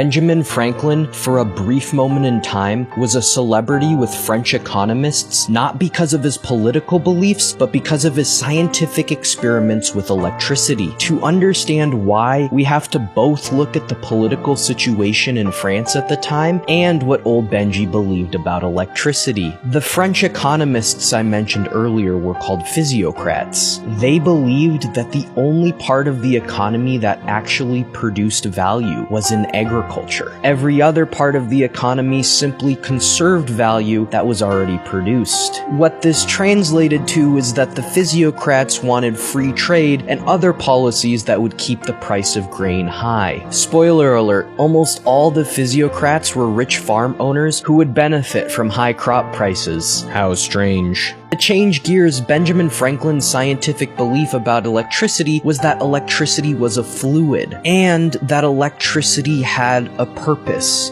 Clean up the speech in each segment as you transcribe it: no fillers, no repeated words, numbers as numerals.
Benjamin Franklin, for a brief moment in time, was a celebrity with French economists, not because of his political beliefs, but because of his scientific experiments with electricity. To understand why, we have to both look at the political situation in France at the time and what old Benji believed about electricity. The French economists I mentioned earlier were called physiocrats. They believed that the only part of the economy that actually produced value was in agriculture. Every other part of the economy simply conserved value that was already produced. What this translated to is that the physiocrats wanted free trade and other policies that would keep the price of grain high. Spoiler alert, almost all the physiocrats were rich farm owners who would benefit from high crop prices. How strange. To change gears, Benjamin Franklin's scientific belief about electricity was that electricity was a fluid, and that electricity had a purpose.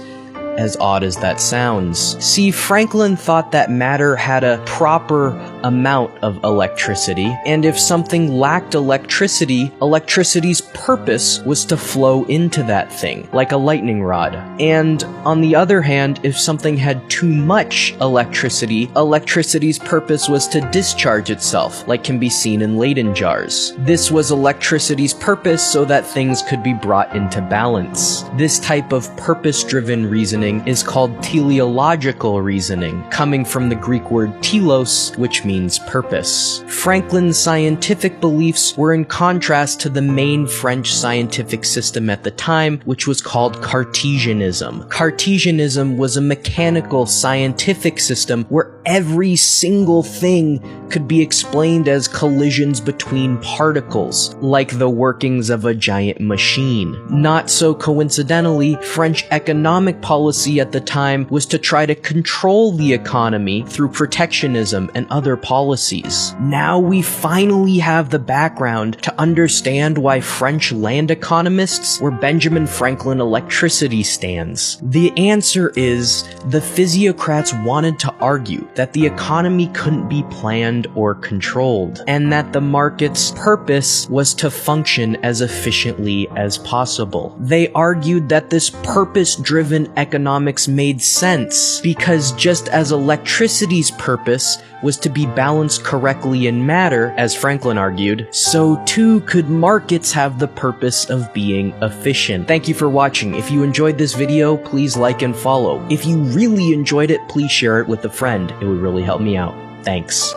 As odd as that sounds. See, Franklin thought that matter had a proper amount of electricity, and if something lacked electricity, electricity's purpose was to flow into that thing, like a lightning rod. And on the other hand, if something had too much electricity, electricity's purpose was to discharge itself, like can be seen in Leyden jars. This was electricity's purpose so that things could be brought into balance. This type of purpose-driven reasoning is called teleological reasoning, coming from the Greek word telos, which means purpose. Franklin's scientific beliefs were in contrast to the main French scientific system at the time, which was called Cartesianism. Cartesianism was a mechanical scientific system where every single thing could be explained as collisions between particles, like the workings of a giant machine. Not so coincidentally, French economic policy at the time was to try to control the economy through protectionism and other policies. Now we finally have the background to understand why French land economists were Benjamin Franklin electricity stands. The answer is the physiocrats wanted to argue that the economy couldn't be planned or controlled, and that the market's purpose was to function as efficiently as possible. They argued that this purpose-driven economics made sense, because just as electricity's purpose was to be balanced correctly in matter, as Franklin argued, so too could markets have the purpose of being efficient. Thank you for watching. If you enjoyed this video, please like and follow. If you really enjoyed it, please share it with a friend. It would really help me out. Thanks.